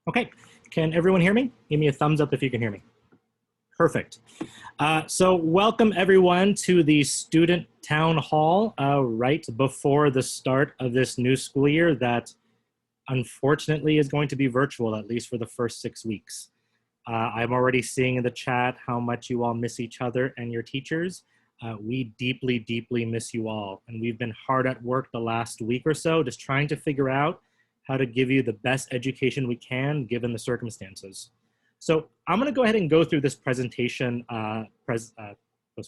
Okay, can everyone hear me? Give me a thumbs up if you can hear me. Perfect. So welcome everyone to the student town hall right before the start of this new school year that unfortunately is going to be virtual, at least for the first 6 weeks. I'm already seeing in the chat how much you all miss each other and your teachers. We deeply, deeply miss you all. And we've been hard at work the last week or so, just trying to figure out how to give you the best education we can given the circumstances. So I'm gonna go ahead and go through this presentation,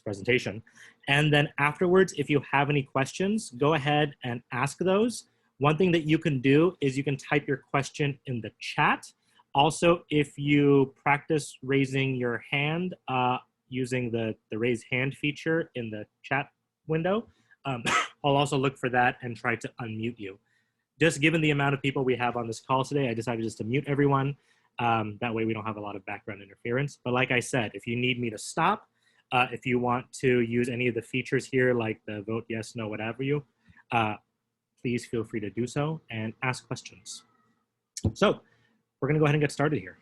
presentation. And then afterwards, if you have any questions, go ahead and ask those. One thing that you can do is you can type your question in the chat. Also, if you practice raising your hand using the raise hand feature in the chat window, I'll also look for that and try to unmute you. Just given the amount of people we have on this call today, I decided just to mute everyone. That way we don't have a lot of background interference. But like I said, if you need me to stop, if you want to use any of the features here, like the vote yes, no, whatever you, please feel free to do so and ask questions. So we're gonna go ahead and get started here.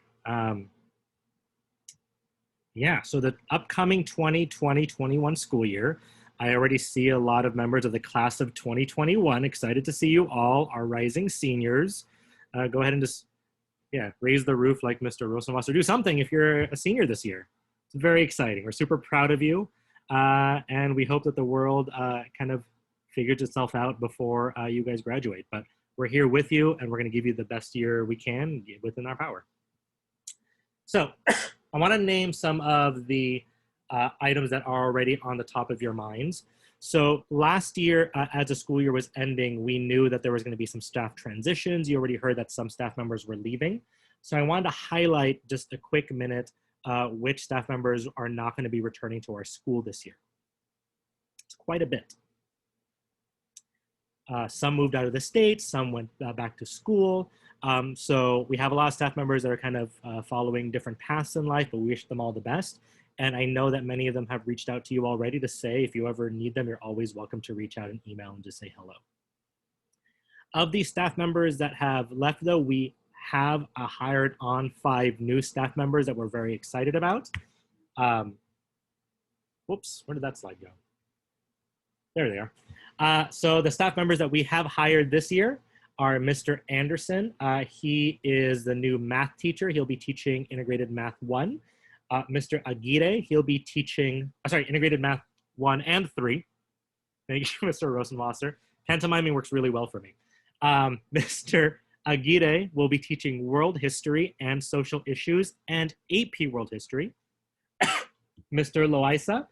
Yeah, so the upcoming 2020-21 school year, I already see a lot of members of the class of 2021. Excited to see you all, our rising seniors. Go ahead and just, yeah, raise the roof like Mr. Rosenwasser. Do something if you're a senior this year. It's very exciting. We're super proud of you. And we hope that the world kind of figures itself out before you guys graduate. But we're here with you and we're gonna give you the best year we can within our power. So I wanna name some of the items that are already on the top of your minds. So last year, as the school year was ending, we knew that there was going to be some staff transitions. You already heard that some staff members were leaving. So I wanted to highlight just a quick minute which staff members are not going to be returning to our school this year. It's quite a bit. Some moved out of the state, some went back to school. So we have a lot of staff members that are kind of following different paths in life, but we wish them all the best. And I know that many of them have reached out to you already to say if you ever need them, you're always welcome to reach out and email and just say hello. Of these staff members that have left though, we have hired on 5 new staff members that we're very excited about. Whoops, where did that slide go? There they are. So the staff members that we have hired this year are Mr. Anderson. He is the new math teacher. He'll be teaching Integrated Math 1. Mr. Aguirre, he'll be teaching, Integrated Math 1 and 3. Thank you, Mr. Rosenwasser. Pantomiming works really well for me. Mr. Aguirre will be teaching World History and Social Issues and AP World History. Mr. Loaiza,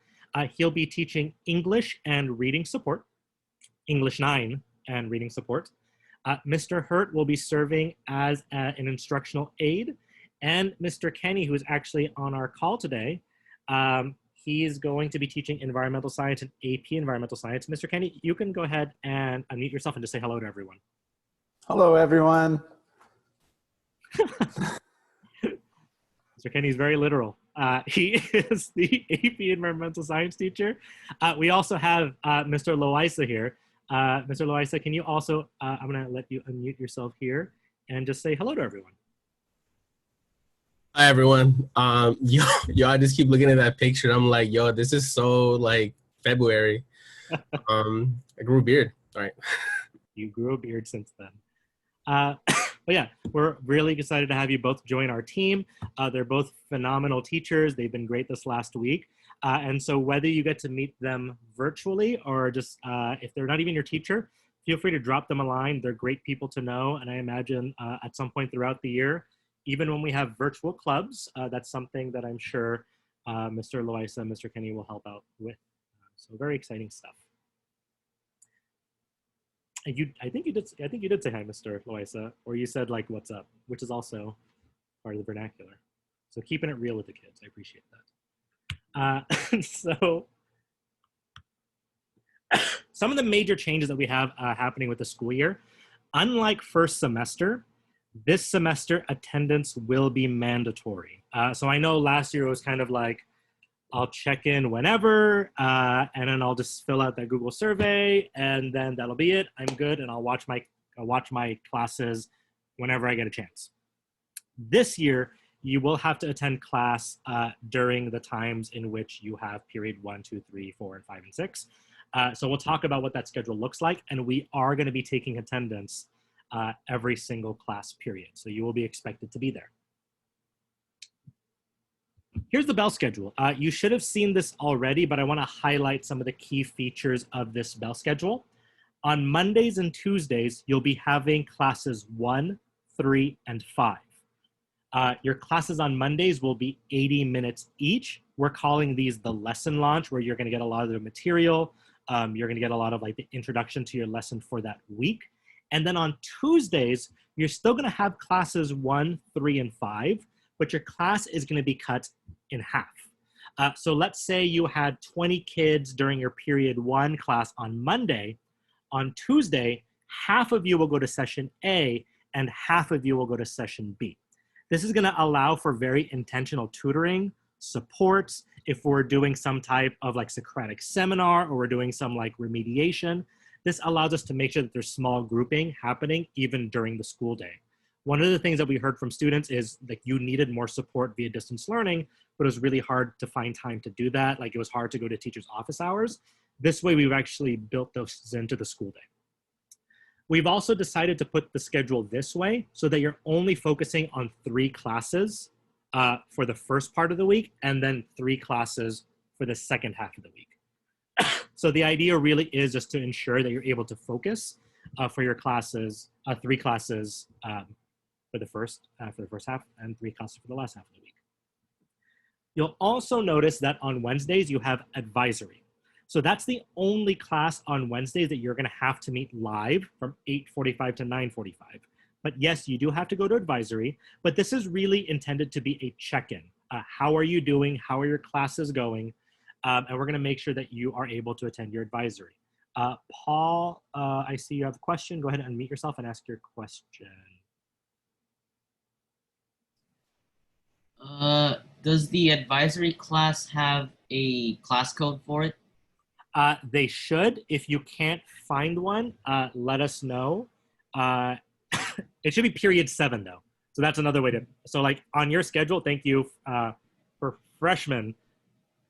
he'll be teaching English and Reading Support, English 9 and Reading Support. Mr. Hurt will be serving as an instructional aide. And Mr. Kenny, who is actually on our call today, he's going to be teaching environmental science and AP environmental science. Mr. Kenny, you can go ahead and unmute yourself and just say hello to everyone. Hello, everyone. Mr. Kenny is very literal. He is the AP environmental science teacher. We also have Mr. Loaiza here. Mr. Loaiza, can you also, I'm gonna let you unmute yourself here and just say hello to everyone. Hi everyone. Yo, I just keep looking at that picture. I'm like, yo, this is so like February. I grew a beard. All right. You grew a beard since then. But yeah, we're really excited to have you both join our team. They're both phenomenal teachers. They've been great this last week. And so whether you get to meet them virtually or just if they're not even your teacher, feel free to drop them a line. They're great people to know. And I imagine at some point throughout the year, even when we have virtual clubs, that's something that I'm sure Mr. Loaiza and Mr. Kenny will help out with. So very exciting stuff. And I think you did say hi, Mr. Loaiza, or you said like, what's up, which is also part of the vernacular. So keeping it real with the kids, I appreciate that. So some of the major changes that we have happening with the school year, unlike first semester, this semester attendance will be mandatory. So I know last year it was kind of like, I'll check in whenever, and then I'll just fill out that Google survey, and then that'll be it. I'm good, and I'll watch my classes whenever I get a chance. This year, you will have to attend class during the times in which you have period 1, 2, 3, 4, and 5, and 6. So we'll talk about what that schedule looks like, and we are going to be taking attendance every single class period. So you will be expected to be there. Here's the bell schedule. You should have seen this already, but I want to highlight some of the key features of this bell schedule. On Mondays and Tuesdays, you'll be having classes 1, 3, and 5. Your classes on Mondays will be 80 minutes each. We're calling these the lesson launch, where you're going to get a lot of the material. You're going to get a lot of like the introduction to your lesson for that week. And then on Tuesdays, you're still going to have classes 1, 3, and 5, but your class is going to be cut in half. So let's say you had 20 kids during your period 1 class on Monday. On Tuesday, half of you will go to session A and half of you will go to session B. This is going to allow for very intentional tutoring, supports. If we're doing some type of like Socratic seminar or we're doing some like remediation, this allows us to make sure that there's small grouping happening even during the school day. One of the things that we heard from students is like you needed more support via distance learning, but it was really hard to find time to do that. Like it was hard to go to teachers' office hours. This way we've actually built those into the school day. We've also decided to put the schedule this way so that you're only focusing on 3 classes for the first part of the week and then 3 classes for the second half of the week. So the idea really is just to ensure that you're able to focus for your classes, 3 classes for the first half and 3 classes for the last half of the week. You'll also notice that on Wednesdays you have advisory. So that's the only class on Wednesdays that you're going to have to meet live from 8:45 to 9:45. But yes, you do have to go to advisory, but this is really intended to be a check-in. How are you doing? How are your classes going? And we're going to make sure that you are able to attend your advisory. Paul, I see you have a question. Go ahead and unmute yourself and ask your question. Does the advisory class have a class code for it? They should. If you can't find one, let us know. It should be period 7 though. So that's another way to, so like on your schedule, thank you for freshmen,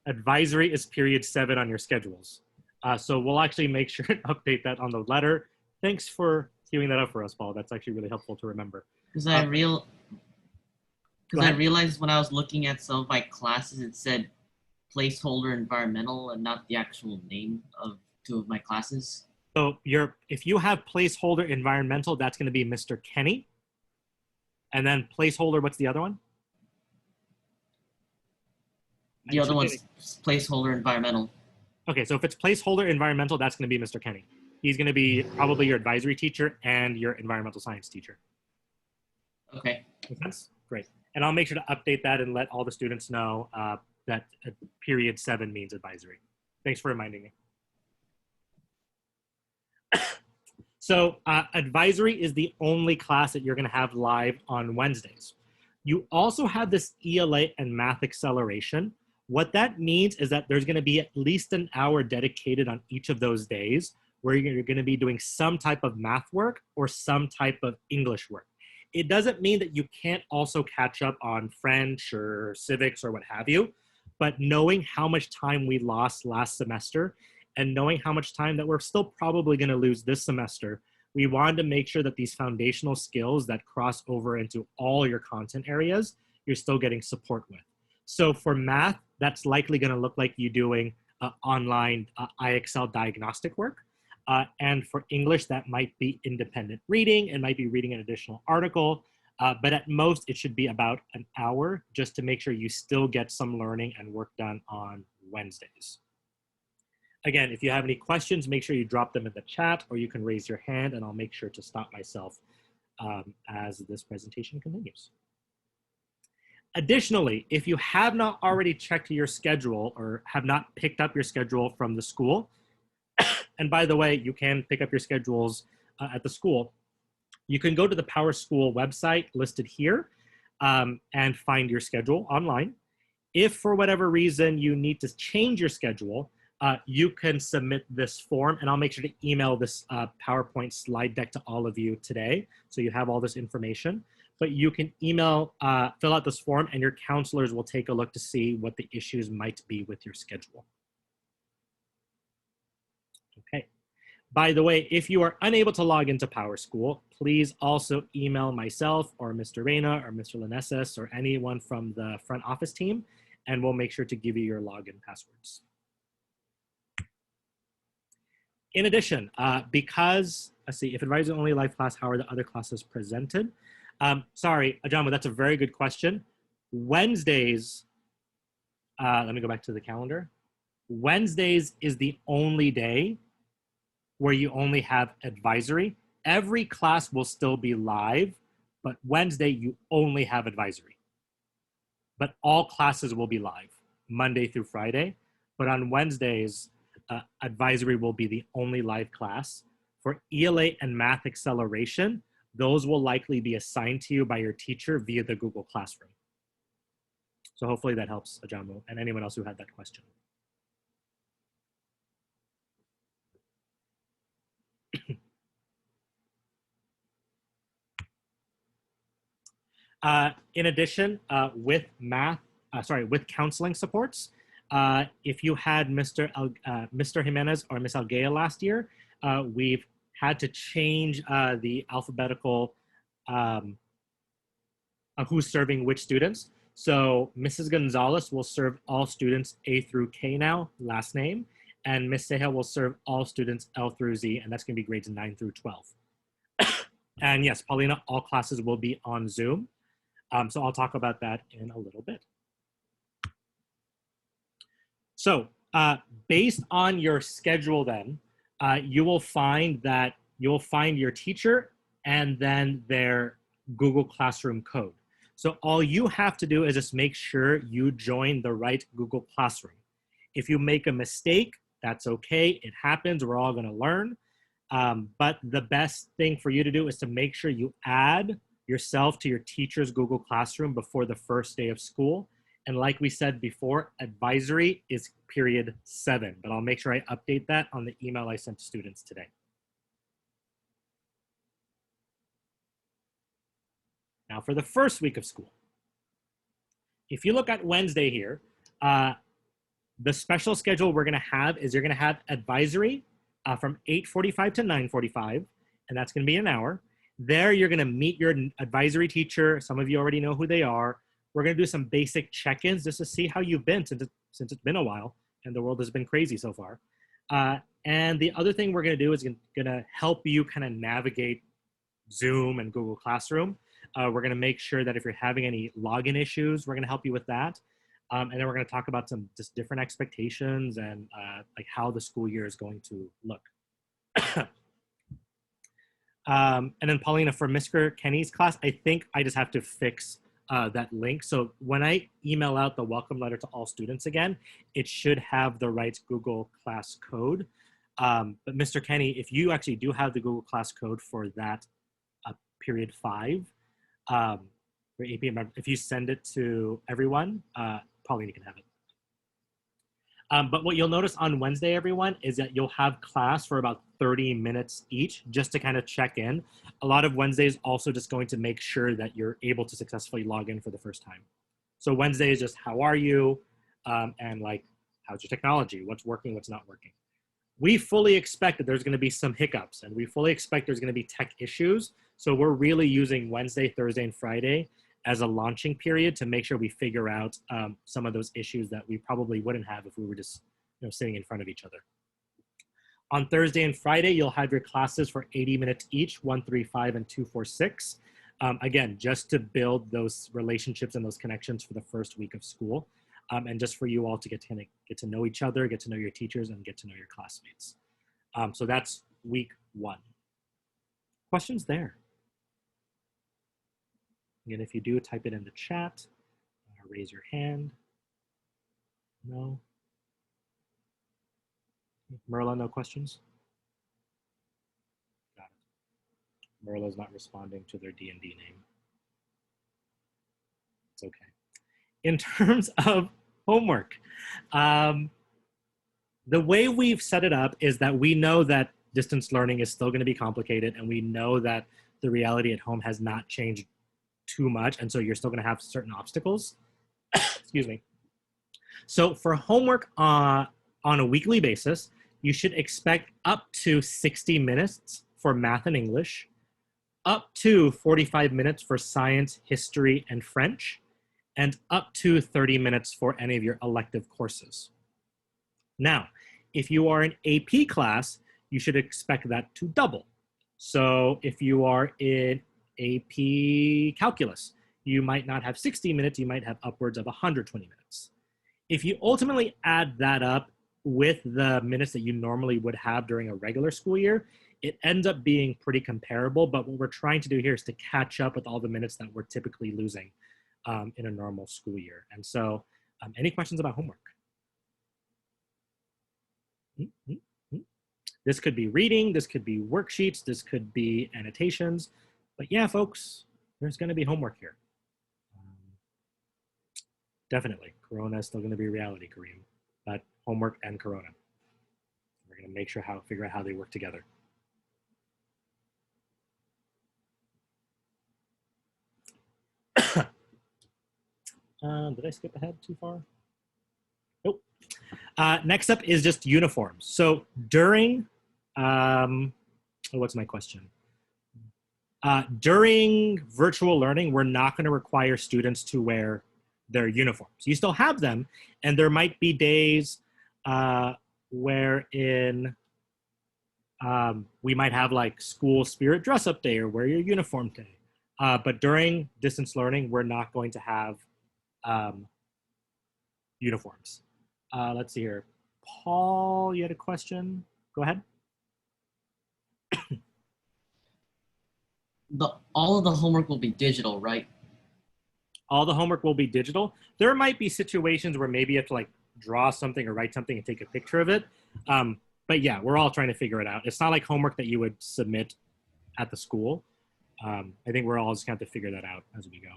advisory is period 7 on your schedules. So we'll actually make sure to update that on the letter. Thanks for queuing that up for us, Paul. That's actually really helpful to remember. Because I realized when I was looking at some of my classes, it said placeholder environmental and not the actual name of 2 of my classes. So if you have placeholder environmental, that's going to be Mr. Kenny. And then placeholder, what's the other one? The other one's placeholder environmental. Okay, so if it's placeholder environmental, that's going to be Mr. Kenny. He's going to be probably your advisory teacher and your environmental science teacher. Okay. Make sense? Great. And I'll make sure to update that and let all the students know that period 7 means advisory. Thanks for reminding me. So advisory is the only class that you're going to have live on Wednesdays. You also have this ELA and math acceleration. What that means is that there's going to be at least an hour dedicated on each of those days where you're going to be doing some type of math work or some type of English work. It doesn't mean that you can't also catch up on French or civics or what have you, but knowing how much time we lost last semester and knowing how much time that we're still probably going to lose this semester, we wanted to make sure that these foundational skills that cross over into all your content areas, you're still getting support with. So for math, that's likely going to look like you doing online IXL diagnostic work. And for English, that might be independent reading. It might be reading an additional article. But at most, it should be about an hour just to make sure you still get some learning and work done on Wednesdays. Again, if you have any questions, make sure you drop them in the chat or you can raise your hand and I'll make sure to stop myself as this presentation continues. Additionally, if you have not already checked your schedule or have not picked up your schedule from the school, and by the way, you can pick up your schedules at the school, you can go to the Power School website listed here and find your schedule online. If for whatever reason you need to change your schedule, you can submit this form and I'll make sure to email this PowerPoint slide deck to all of you today so you have all this information. but you can email, fill out this form, and your counselors will take a look to see what the issues might be with your schedule. Okay. By the way, if you are unable to log into PowerSchool, please also email myself or Mr. Reyna or Mr. Lanessis or anyone from the front office team, and we'll make sure to give you your login passwords. In addition, because, let's see, if advisor only live class, how are the other classes presented? Sorry, Ajamu, that's a very good question. Wednesdays, let me go back to the calendar. Wednesdays is the only day where you only have advisory. Every class will still be live, but Wednesday you only have advisory. But all classes will be live, Monday through Friday. But on Wednesdays, advisory will be the only live class. For ELA and Math Acceleration, those will likely be assigned to you by your teacher via the Google Classroom. So hopefully that helps, Ajamu, and anyone else who had that question. In addition, with counseling supports, if you had Mr. Jimenez or Ms. Alguea last year, we've had to change the alphabetical who's serving which students. So Mrs. Gonzalez will serve all students A through K now, last name, and Ms. Ceja will serve all students L through Z, and that's going to be grades 9 through 12. And yes, Paulina, all classes will be on Zoom. So I'll talk about that in a little bit. So based on your schedule then, you will find your teacher and then their Google Classroom code. So all you have to do is just make sure you join the right Google Classroom. If you make a mistake, that's okay. It happens. We're all going to learn. But the best thing for you to do is to make sure you add yourself to your teacher's Google Classroom before the first day of school. And like we said before, advisory is period 7, but I'll make sure I update that on the email I sent to students today. Now for the first week of school. If you look at Wednesday here, the special schedule we're gonna have is you're gonna have advisory from 8:45 to 9:45, and that's gonna be an hour. There you're gonna meet your advisory teacher. Some of you already know who they are. We're gonna do some basic check-ins just to see how you've been since it's been a while and the world has been crazy so far. And the other thing we're gonna do is gonna help you kind of navigate Zoom and Google Classroom. We're gonna make sure that if you're having any login issues, we're gonna help you with that. And then we're gonna talk about some just different expectations and like how the school year is going to look. And then Paulina, for Mr. Kenny's class, I think I just have to fix that link. So when I email out the welcome letter to all students again, it should have the right Google Class code. But Mr. Kenny, if you actually do have the Google Class code for that period 5, for APM, if you send it to everyone, Paulina can have it. But what you'll notice on Wednesday, everyone, is that you'll have class for about 30 minutes each just to kind of check in. A lot of Wednesdays also just going to make sure that you're able to successfully log in for the first time. So Wednesday is just how are you and like how's your technology, what's working, what's not working. We fully expect that there's going to be some hiccups and we fully expect there's going to be tech issues. So we're really using Wednesday, Thursday, and Friday as a launching period to make sure we figure out some of those issues that we probably wouldn't have if we were just sitting in front of each other. On Thursday and Friday, you'll have your classes for 80 minutes each, 135 and 246. Again, just to build those relationships and those connections for the first week of school. And just for you all to get to know each other, get to know your teachers, and get to know your classmates. So that's week 1. Questions there? Again, if you do, type it in the chat, raise your hand. No? Merla, no questions? Got it. Merla's not responding to their D&D name. It's okay. In terms of homework, the way we've set it up is that we know that distance learning is still going to be complicated, and we know that the reality at home has not changed too much, and so you're still going to have certain obstacles. Excuse me. So for homework on a weekly basis, you should expect up to 60 minutes for math and English, up to 45 minutes for science, history, and French, and up to 30 minutes for any of your elective courses. Now, if you are an AP class, you should expect that to double. So if you are in AP Calculus, you might not have 60 minutes, you might have upwards of 120 minutes. If you ultimately add that up with the minutes that you normally would have during a regular school year, it ends up being pretty comparable, but what we're trying to do here is to catch up with all the minutes that we're typically losing in a normal school year. And so, any questions about homework? This could be reading, this could be worksheets, this could be annotations, but yeah, folks, there's going to be homework here. Definitely, Corona is still going to be reality, Kareem, but homework and Corona. We're going to make sure figure out how they work together. Did I skip ahead too far? Nope. Next up is just uniforms. So during, what's my question? During virtual learning, we're not going to require students to wear their uniforms. You still have them, and there might be days wherein we might have like school spirit dress up day or wear your uniform day. But during distance learning, we're not going to have uniforms. Let's see here. Paul, you had a question? Go ahead. All of the homework will be digital, right? All the homework will be digital. There might be situations where maybe you have to like draw something or write something and take a picture of it. But yeah, we're all trying to figure it out. It's not like homework that you would submit at the school. I think we're all just going to have to figure that out as we go.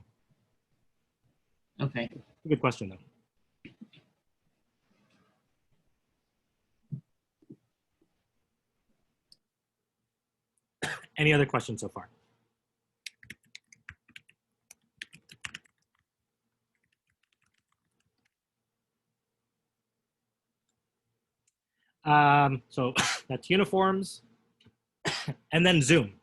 Okay. Good question, though. Any other questions so far? So that's uniforms. And then Zoom.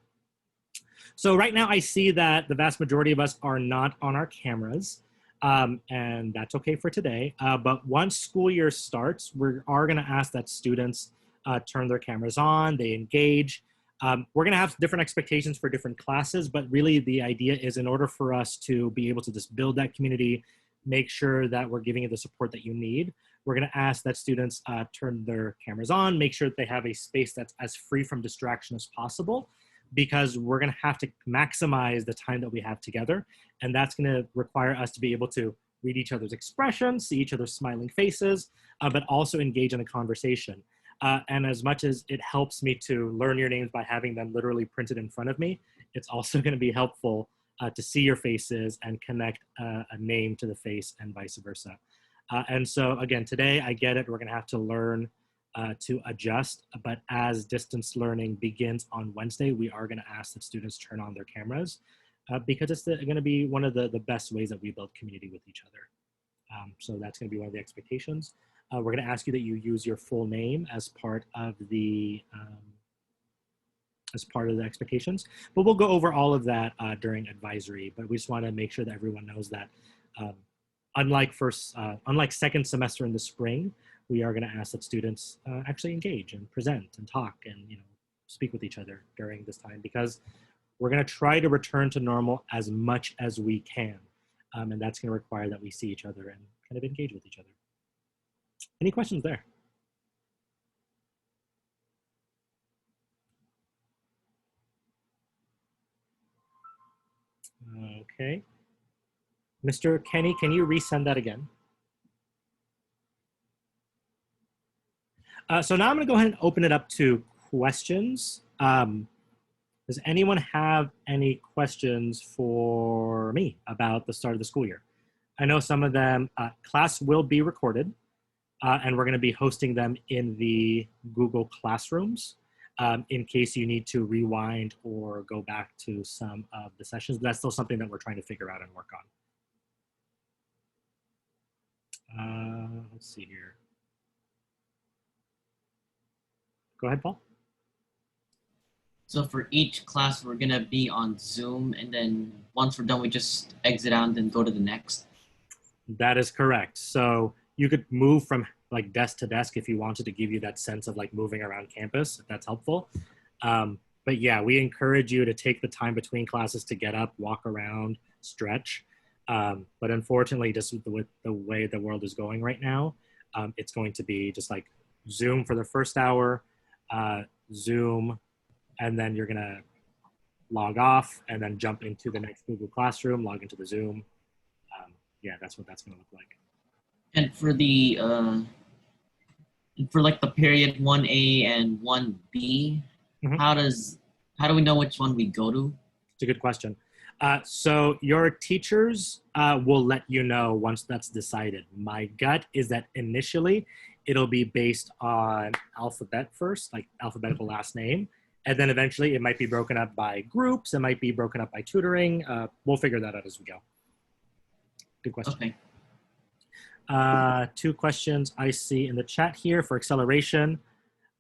So right now I see that the vast majority of us are not on our cameras, and that's okay for today. But once school year starts, we are going to ask that students turn their cameras on, they engage. We're going to have different expectations for different classes, but really the idea is in order for us to be able to just build that community, make sure that we're giving you the support that you need, we're going to ask that students turn their cameras on, make sure that they have a space that's as free from distraction as possible, because we're going to have to maximize the time that we have together. And that's going to require us to be able to read each other's expressions, see each other's smiling faces, but also engage in a conversation. And as much as it helps me to learn your names by having them literally printed in front of me, it's also going to be helpful to see your faces and connect a name to the face and vice versa. And so again, today I get it, we're going to have to learn to adjust, but as distance learning begins on Wednesday, we are going to ask that students turn on their cameras because it's going to be one of the best ways that we build community with each other. So that's going to be one of the expectations. We're going to ask you that you use your full name as part of the expectations, but we'll go over all of that during advisory. But we just want to make sure that everyone knows that unlike second semester in the spring, we are going to ask that students actually engage and present and talk and speak with each other during this time, because we're going to try to return to normal as much as we can, and that's going to require that we see each other and kind of engage with each other. Any questions there? Okay. Mr. Kenny, can you resend that again? So now I'm going to go ahead and open it up to questions. Does anyone have any questions for me about the start of the school year? I know some of them, class will be recorded, and we're going to be hosting them in the Google Classrooms. in case you need to rewind or go back to some of the sessions. That's still something that we're trying to figure out and work on. Let's see here. Go ahead, Paul. So for each class, we're gonna be on Zoom, and then once we're done, we just exit out and then go to the next. That is correct. So you could move from like desk to desk if you wanted to give you that sense of like moving around campus, if that's helpful. But yeah, we encourage you to take the time between classes to get up, walk around, stretch. But unfortunately, just with the way the world is going right now, it's going to be just like Zoom for the first hour, Zoom, and then you're gonna log off and then jump into the next Google Classroom, log into the Zoom. Yeah, that's what that's gonna look like. And for the for like the period 1A and 1B, Mhm. how do we know which one we go to? It's a good question. So your teachers will let you know once that's decided. My gut is that initially it'll be based on alphabet first, like alphabetical last name. And then eventually it might be broken up by groups. It might be broken up by tutoring. We'll figure that out as we go. Good question. Okay. 2 questions I see in the chat here for acceleration.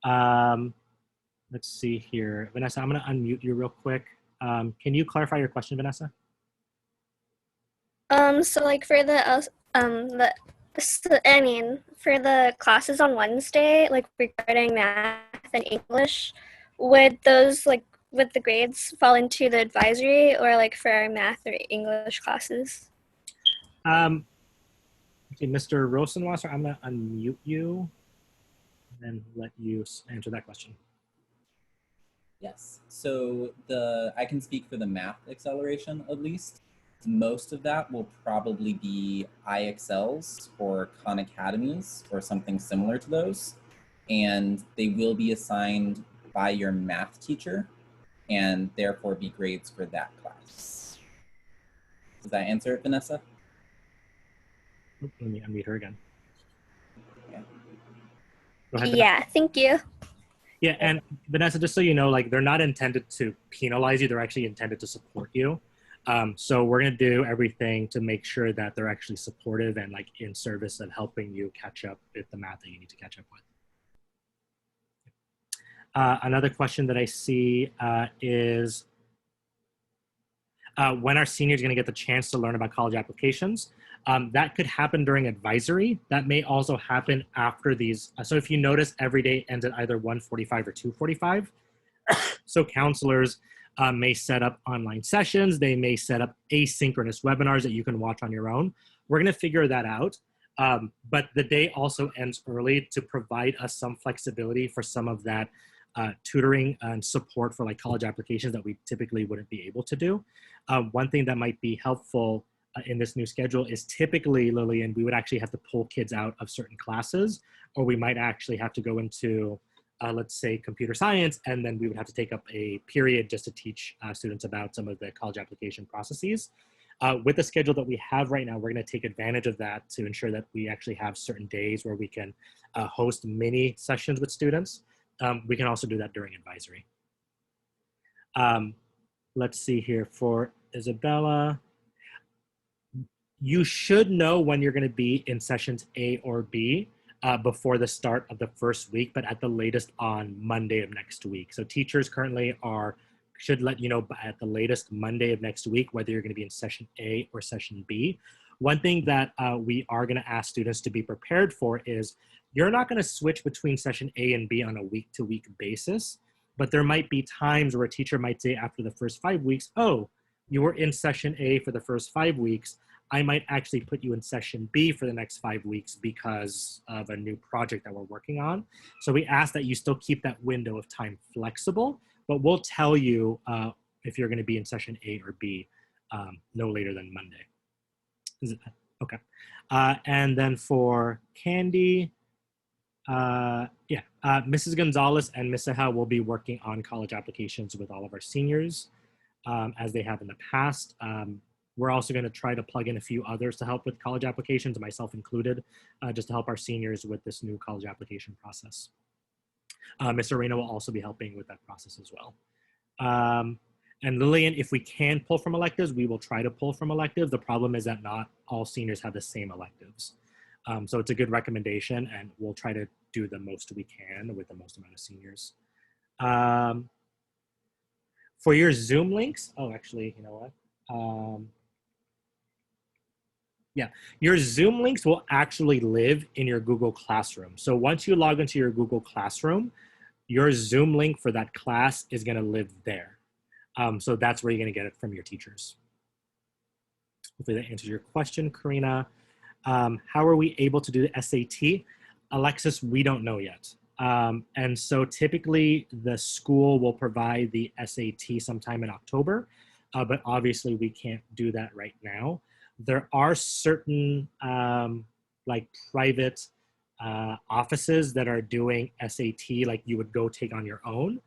Let's see here. Vanessa, I'm going to unmute you real quick. Can you clarify your question, Vanessa? So like for for the classes on Wednesday, like regarding math and English, would the grades fall into the advisory or like for our math or English classes? Okay, Mr. Rosenwasser, I'm going to unmute you and then let you answer that question. Yes. So I can speak for the math acceleration at least. Most of that will probably be IXLs or Khan Academies or something similar to those. And they will be assigned by your math teacher and therefore be grades for that class. Does that answer it, Vanessa? Let me unmute her again. Yeah. Go ahead, Vanessa. Yeah, thank you. Yeah, and Vanessa, just so you know, like they're not intended to penalize you. They're actually intended to support you. So we're going to do everything to make sure that they're actually supportive and like in service of helping you catch up with the math that you need to catch up with. Another question that I see is when are seniors going to get the chance to learn about college applications? That could happen during advisory. That may also happen after these. So if you notice, every day ends at either 1:45 or 2:45. So counselors may set up online sessions. They may set up asynchronous webinars that you can watch on your own. We're going to figure that out. But the day also ends early to provide us some flexibility for some of that tutoring and support for like college applications that we typically wouldn't be able to do. One thing that might be helpful in this new schedule is typically, Lillian, we would actually have to pull kids out of certain classes, or we might actually have to go into, let's say, computer science, and then we would have to take up a period just to teach students about some of the college application processes. With the schedule that we have right now, we're going to take advantage of that to ensure that we actually have certain days where we can host mini sessions with students. We can also do that during advisory. Let's see here for Isabella. You should know when you're going to be in sessions A or B before the start of the first week, but at the latest on Monday of next week. So teachers currently should let you know at the latest Monday of next week whether you're going to be in session A or session B. One thing that we are going to ask students to be prepared for is you're not going to switch between session A and B on a week-to-week basis, but there might be times where a teacher might say after the first 5 weeks, oh, you were in session A for the first 5 weeks. I might actually put you in session B for the next 5 weeks because of a new project that we're working on. So we ask that you still keep that window of time flexible, but we'll tell you if you're going to be in session A or B no later than Monday. Okay. And then for Candy, Mrs. Gonzalez and Ms. Sahel will be working on college applications with all of our seniors as they have in the past. We're also going to try to plug in a few others to help with college applications, myself included, just to help our seniors with this new college application process. Ms. Arena will also be helping with that process as well. And Lillian, if we can pull from electives, we will try to pull from electives. The problem is that not all seniors have the same electives. So it's a good recommendation, and we'll try to do the most we can with the most amount of seniors. For your Zoom links, oh, actually, you know what? Yeah, your Zoom links will actually live in your Google Classroom. So once you log into your Google Classroom, your Zoom link for that class is going to live there. So that's where you're going to get it from your teachers. Hopefully that answers your question, Karina. How are we able to do the SAT? Alexis, we don't know yet. And so typically the school will provide the SAT sometime in October, but obviously we can't do that right now. There are certain like private offices that are doing SAT, like you would go take on your own,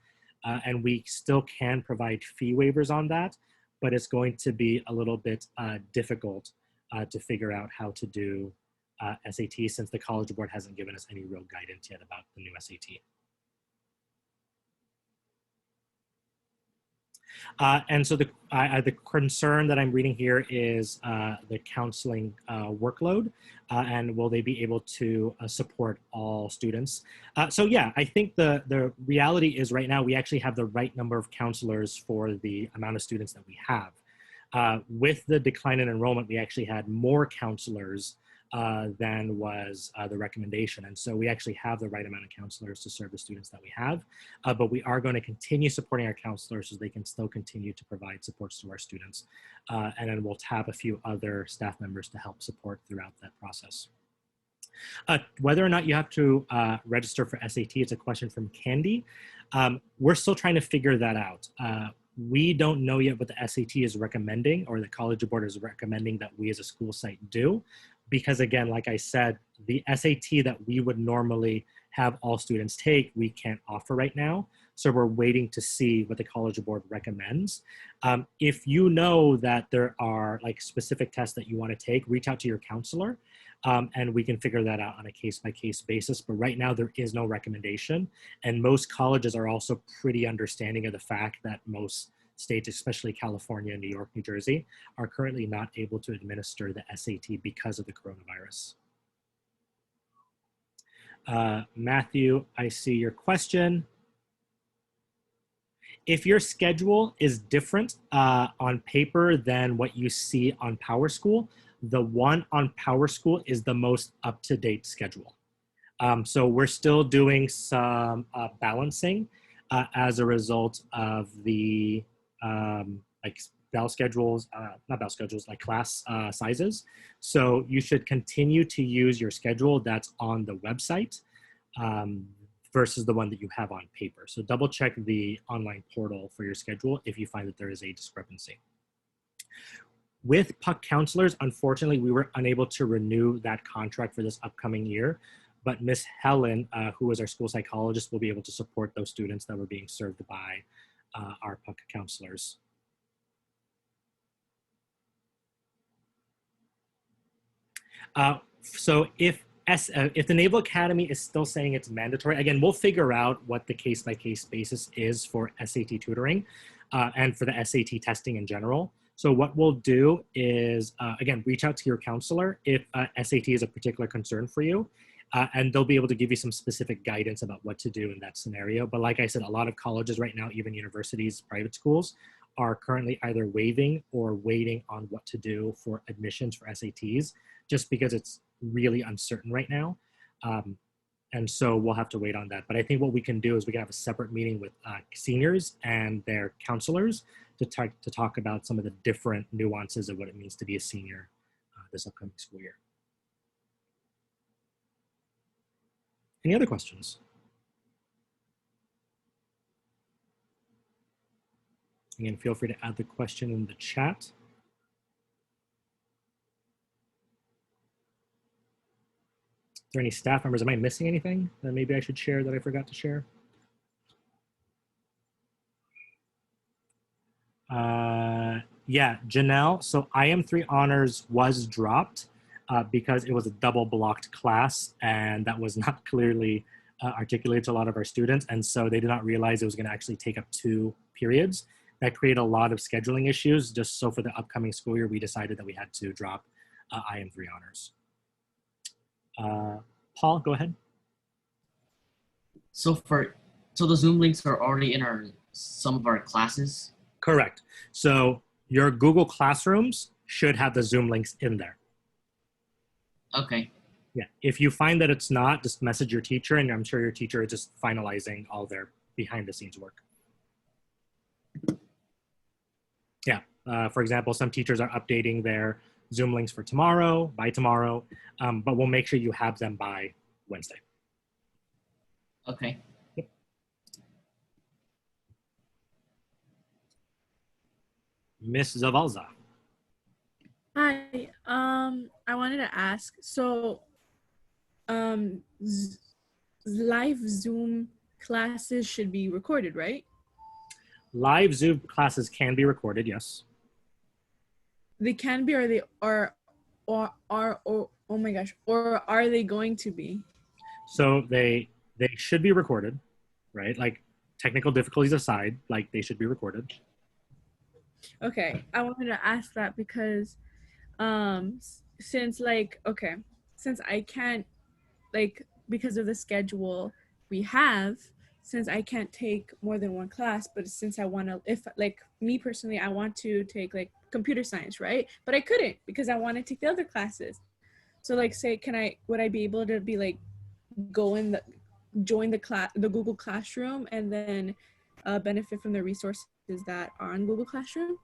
and we still can provide fee waivers on that, but it's going to be a little bit difficult to figure out how to do SAT, since the College Board hasn't given us any real guidance yet about the new SAT. And so the concern that I'm reading here is the counseling workload, and will they be able to support all students? So yeah, I think the reality is right now we actually have the right number of counselors for the amount of students that we have. With the decline in enrollment, we actually had more counselors than was the recommendation. And so we actually have the right amount of counselors to serve the students that we have, but we are going to continue supporting our counselors so they can still continue to provide supports to our students. And then we'll tap a few other staff members to help support throughout that process. Whether or not you have to register for SAT, it's a question from Candy. We're still trying to figure that out. We don't know yet what the SAT is recommending, or the College Board is recommending that we as a school site do. Because again, like I said, the SAT that we would normally have all students take, we can't offer right now. So we're waiting to see what the College Board recommends. If you know that there are like specific tests that you want to take, reach out to your counselor, and we can figure that out on a case-by-case basis. But right now there is no recommendation. And most colleges are also pretty understanding of the fact that most states, especially California, New York, New Jersey, are currently not able to administer the SAT because of the coronavirus. Matthew, I see your question. If your schedule is different on paper than what you see on PowerSchool, the one on PowerSchool is the most up-to-date schedule. So we're still doing some balancing as a result of the like bell schedules, not bell schedules, like class sizes. So you should continue to use your schedule that's on the website versus the one that you have on paper. So double check the online portal for your schedule if you find that there is a discrepancy. With PUC counselors, unfortunately, we were unable to renew that contract for this upcoming year, but Miss Helen, who is our school psychologist, will be able to support those students that were being served by our PUC counselors. So if the Naval Academy is still saying it's mandatory, again, we'll figure out what the case-by-case basis is for SAT tutoring and for the SAT testing in general. So what we'll do is, again, reach out to your counselor if SAT is a particular concern for you, and they'll be able to give you some specific guidance about what to do in that scenario. But like I said, a lot of colleges right now, even universities, private schools, are currently either waiving or waiting on what to do for admissions for SATs, just because it's really uncertain right now. And so we'll have to wait on that. But I think what we can do is we can have a separate meeting with seniors and their counselors to talk about some of the different nuances of what it means to be a senior this upcoming school year. Any other questions? Again, feel free to add the question in the chat. Is there any staff members? Am I missing anything that maybe I should share that I forgot to share? Yeah, Janelle. So IM3 honors was dropped because it was a double blocked class, and that was not clearly articulated to a lot of our students, and so they did not realize it was going to actually take up 2 periods. That created a lot of scheduling issues. Just so for the upcoming school year, we decided that we had to drop IM3 honors. Paul, go ahead. So the Zoom links are already in some of our classes. Correct. So your Google Classrooms should have the Zoom links in there. Okay. Yeah. If you find that it's not, just message your teacher, and I'm sure your teacher is just finalizing all their behind the scenes work. Yeah. For example, some teachers are updating their Zoom links for tomorrow, by tomorrow, but we'll make sure you have them by Wednesday. Okay. Miss Zavalza. Hi. I wanted to ask. So, live Zoom classes should be recorded, right? Live Zoom classes can be recorded, yes. They can be, or they are, or oh my gosh, or are they going to be? So they should be recorded, right? Like technical difficulties aside, like they should be recorded. Okay, I wanted to ask that because, since I can't, like, because of the schedule we have, since I can't take more than one class, but since I want to, if like me personally, I want to take like computer science, right? But I couldn't because I want to take the other classes. So like, say, would I be able to be like, join the Google Classroom and then benefit from the resources that are on Google Classroom?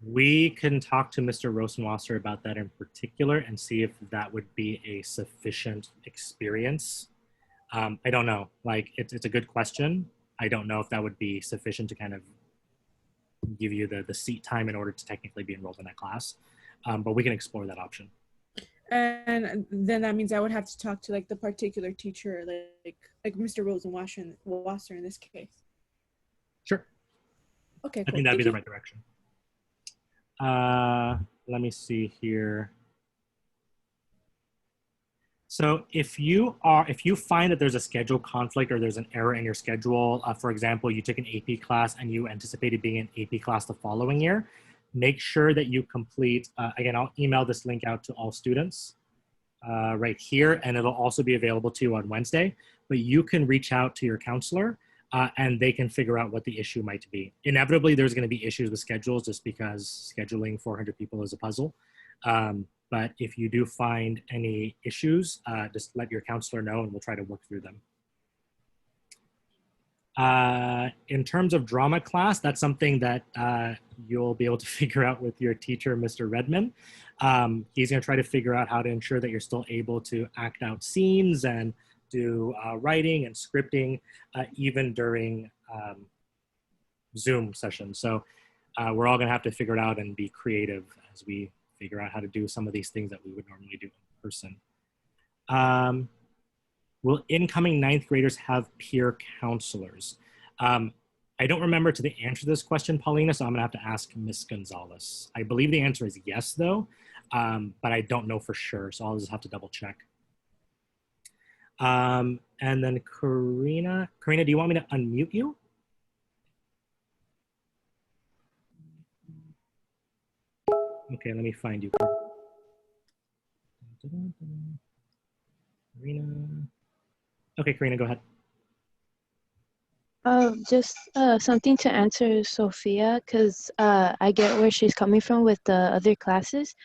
We can talk to Mr. Rosenwasser about that in particular and see if that would be a sufficient experience. I don't know. Like, it's a good question. I don't know if that would be sufficient to kind of give you the seat time in order to technically be enrolled in that class. But we can explore that option. And then that means I would have to talk to like the particular teacher, like Mr. Rosenwasser in this case. Sure. Okay, I cool. think that'd be Thank the right direction. Let me see here. So if you find that there's a schedule conflict or there's an error in your schedule, for example, you took an AP class and you anticipated being an AP class the following year, make sure that you complete, again, I'll email this link out to all students right here, and it'll also be available to you on Wednesday, but you can reach out to your counselor and they can figure out what the issue might be. Inevitably, there's gonna be issues with schedules just because scheduling 400 people is a puzzle. But if you do find any issues, just let your counselor know and we'll try to work through them. In terms of drama class, that's something that you'll be able to figure out with your teacher, Mr. Redman. He's gonna try to figure out how to ensure that you're still able to act out scenes and do writing and scripting even during Zoom sessions. So we're all gonna have to figure it out and be creative as we figure out how to do some of these things that we would normally do in person. Will incoming 9th graders have peer counselors? I don't remember to the answer to this question, Paulina, so I'm gonna have to ask Ms. Gonzalez. I believe the answer is yes, though, but I don't know for sure, so I'll just have to double check. And then Karina, do you want me to unmute you? Okay, let me find you. Karina. Okay, Karina, go ahead. Just something to answer Sophia, because I get where she's coming from with the other classes.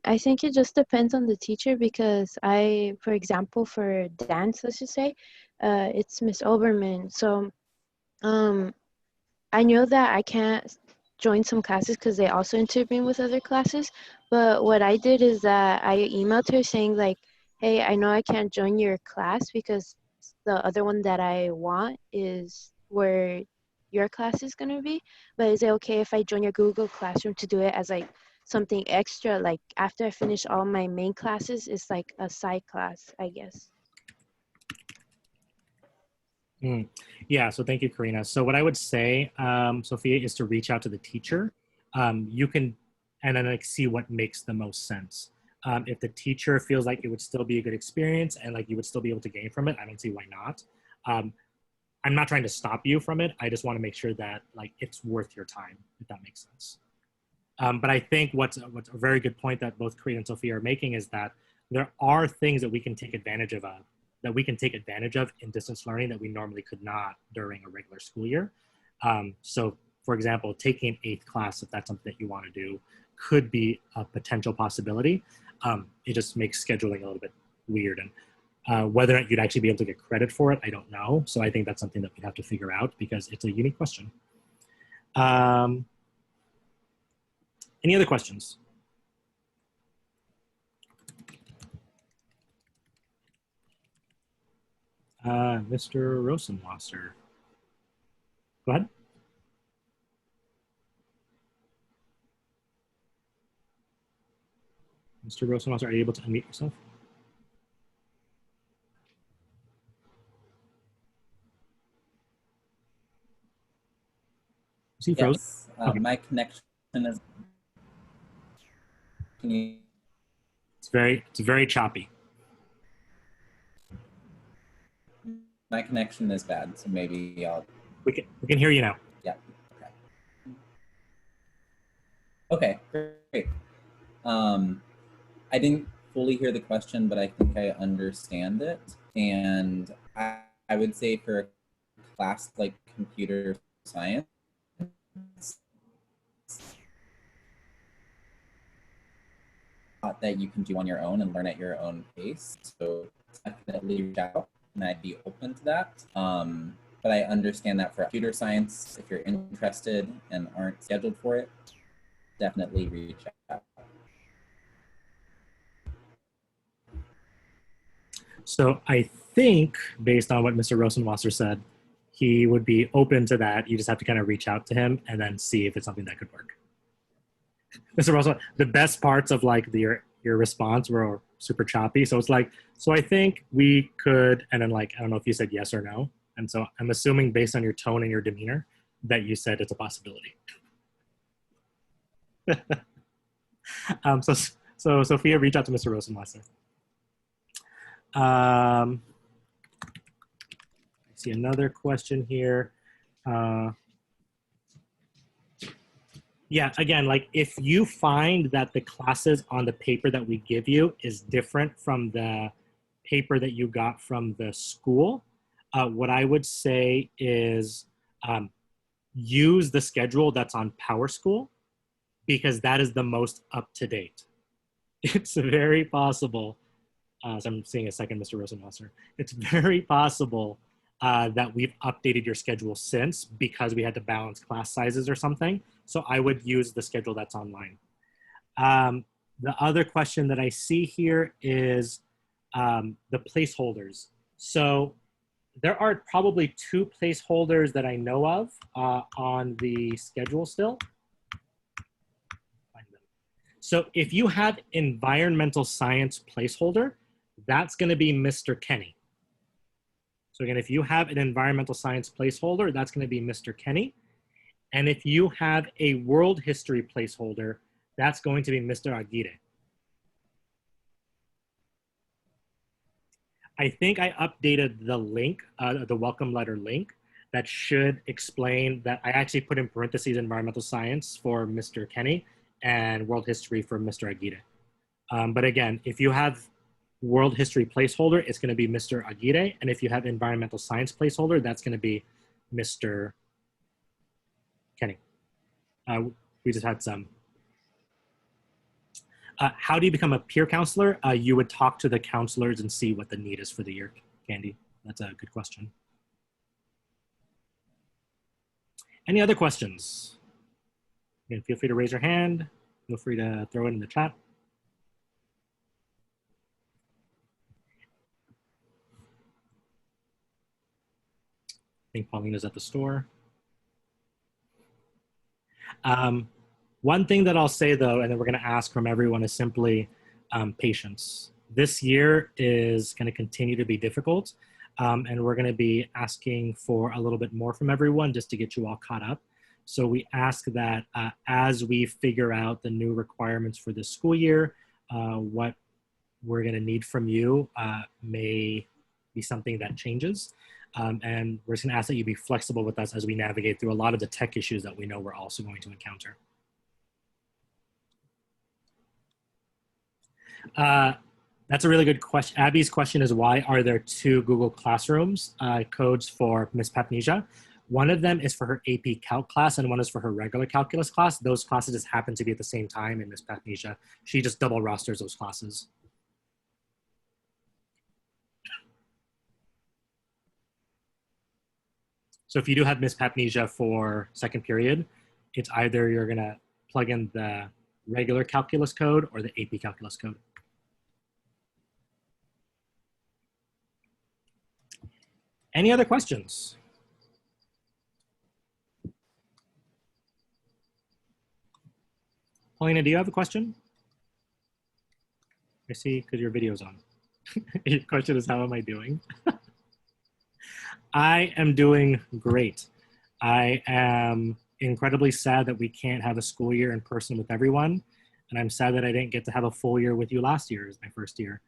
I think it just depends on the teacher, because for example, for dance, let's just say, it's Miss Oberman. So I know that I can't join some classes because they also intervene with other classes, but what I did is that I emailed her saying like, hey, I know I can't join your class because the other one that I want is where your class is going to be, but is it okay if I join your Google Classroom to do it as like something extra, like after I finish all my main classes, it's like a side class, I guess. Yeah, so thank you, Karina. So what I would say, Sophia, is to reach out to the teacher. You can, and then like see what makes the most sense. If the teacher feels like it would still be a good experience and like you would still be able to gain from it, I don't see why not. I'm not trying to stop you from it. I just want to make sure that like it's worth your time, if that makes sense. But I think what's a very good point that both Creed and Sophia are making is that there are things that we can take advantage of in distance learning that we normally could not during a regular school year. So for example, taking an 8th class, if that's something that you want to do, could be a potential possibility. It just makes scheduling a little bit weird. And whether or not you'd actually be able to get credit for it, I don't know. So I think that's something that we'd have to figure out because it's a unique question. Any other questions? Mr. Rosenwasser. Go ahead. Mr. Rosenwasser, are you able to unmute yourself? Is he frozen? Yes, Okay. my connection is. Can you? It's very choppy. My connection is bad, so maybe I'll. We can hear you now. Yeah. Okay. Great. I didn't fully hear the question, but I think I understand it. And I would say for a class like computer science, that you can do on your own and learn at your own pace. So definitely reach out, and I'd be open to that. But I understand that for computer science, if you're interested and aren't scheduled for it, definitely reach out. So I think, based on what Mr. Rosenwasser said, he would be open to that. You just have to kind of reach out to him and then see if it's something that could work. Mr. Rosenwasser, the best parts of like your response were super choppy. So it's like, so I think we could, and then like, I don't know if you said yes or no. And so I'm assuming based on your tone and your demeanor that you said it's a possibility. So Sophia, reach out to Mr. Rosenwasser. I see another question here. Yeah, again, like if you find that the classes on the paper that we give you is different from the paper that you got from the school, what I would say is use the schedule that's on PowerSchool because that is the most up to date. It's very possible. So I'm seeing a second, Mr. Rosenwasser. It's very possible that we've updated your schedule since because we had to balance class sizes or something. So I would use the schedule that's online. The other question that I see here is the placeholders. So there are probably 2 placeholders that I know of on the schedule still. So if you have environmental science placeholder, that's going to be Mr. Kenny. So again, if you have an environmental science placeholder, that's going to be Mr. Kenny. And if you have a world history placeholder, that's going to be Mr. Aguirre. I think I updated the link, the welcome letter link, that should explain that I actually put in parentheses environmental science for Mr. Kenny and world history for Mr. Aguirre. But again, if you have world history placeholder, it's going to be Mr. Aguirre. And if you have environmental science placeholder, that's going to be Mr. Kenny. We just had some. How do you become a peer counselor? You would talk to the counselors and see what the need is for the year, Candy. That's a good question. Any other questions? Again, feel free to raise your hand. Feel free to throw it in the chat. I think Paulina's at the store. One thing that I'll say though, and then we're going to ask from everyone, is simply patience. This year is going to continue to be difficult, and we're going to be asking for a little bit more from everyone just to get you all caught up. So we ask that as we figure out the new requirements for this school year, what we're going to need from you may be something that changes. And we're just going to ask that you be flexible with us as we navigate through a lot of the tech issues that we know we're also going to encounter. That's a really good question. Abby's question is, why are there two Google Classrooms codes for Miss Papnesia? One of them is for her AP Calc class and one is for her regular calculus class. Those classes just happen to be at the same time in Miss Papnesia. She just double rosters those classes. So if you do have Miss Papnesia for second period, it's either you're gonna plug in the regular calculus code or the AP calculus code. Any other questions? Paulina, do you have a question? I see, because your video's on. Your question is, how am I doing? I am doing great. I am incredibly sad that we can't have a school year in person with everyone. And I'm sad that I didn't get to have a full year with you last year as my first year.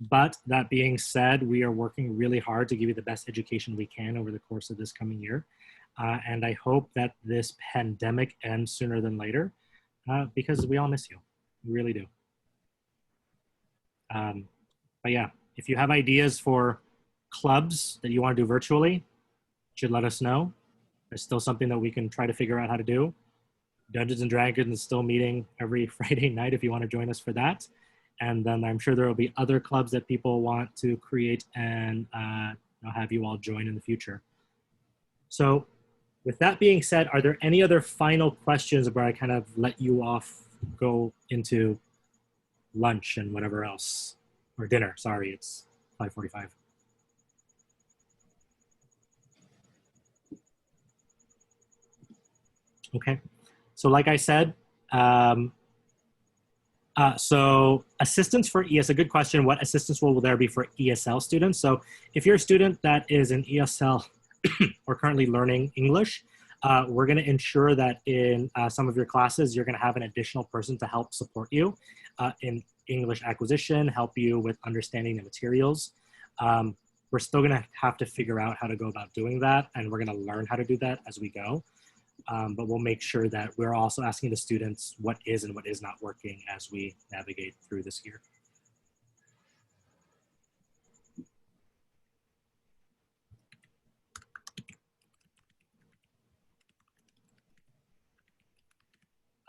But that being said, we are working really hard to give you the best education we can over the course of this coming year. And I hope that this pandemic ends sooner than later because we all miss you. We really do. But yeah, if you have ideas for clubs that you want to do virtually, you should let us know. There's still something that we can try to figure out how to do. Dungeons and Dragons is still meeting every Friday night if you want to join us for that. And then I'm sure there will be other clubs that people want to create and I'll have you all join in the future. So with that being said, are there any other final questions where I kind of let you off, go into lunch and whatever else, or dinner, sorry, it's 5:45. Okay, so like I said, so assistance for ES, a good question. What assistance will there be for ESL students? So if you're a student that is in ESL or currently learning English, we're going to ensure that in some of your classes, you're going to have an additional person to help support you in English acquisition, help you with understanding the materials. We're still going to have to figure out how to go about doing that, and we're going to learn how to do that as we go. But we'll make sure that we're also asking the students what is and what is not working as we navigate through this year.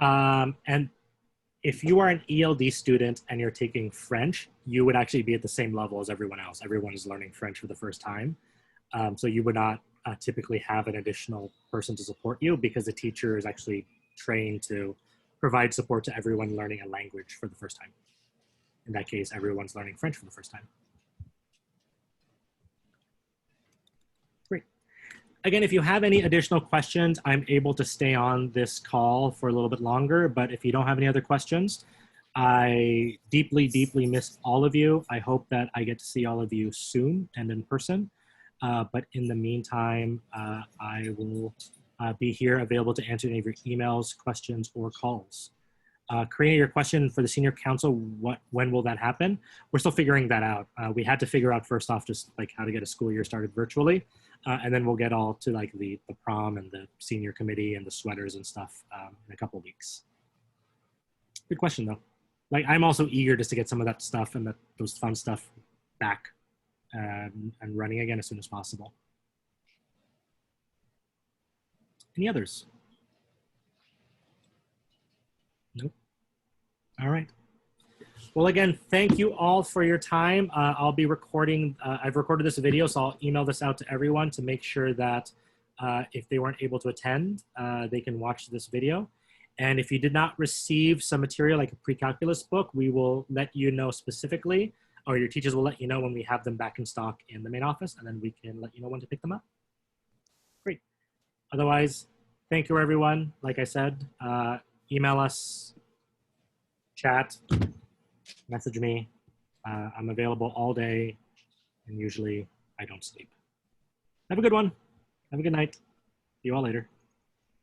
And if you are an ELD student and you're taking French, you would actually be at the same level as everyone else. Everyone is learning French for the first time. So you would not typically have an additional person to support you because the teacher is actually trained to provide support to everyone learning a language for the first time. In that case, everyone's learning French for the first time. Great. Again, if you have any additional questions, I'm able to stay on this call for a little bit longer, but if you don't have any other questions, I deeply, deeply miss all of you. I hope that I get to see all of you soon and in person. But in the meantime, I will be here available to answer any of your emails, questions, or calls. Creating your question for the senior council, when will that happen? We're still figuring that out. We had to figure out first off just like how to get a school year started virtually. And then we'll get all to like the prom and the senior committee and the sweaters and stuff in a couple of weeks. Good question though. Like I'm also eager just to get some of that stuff and those fun stuff back and running again as soon as possible. Any others? Nope. All right. Well, again, thank you all for your time. I'll be recording, I've recorded this video, so I'll email this out to everyone to make sure that if they weren't able to attend, they can watch this video. And if you did not receive some material like a pre-calculus book, we will let you know specifically, or your teachers will let you know when we have them back in stock in the main office, and then we can let you know when to pick them up. Great. Otherwise, thank you, everyone. Like I said, email us, chat, message me. I'm available all day, and usually I don't sleep. Have a good one. Have a good night. See you all later.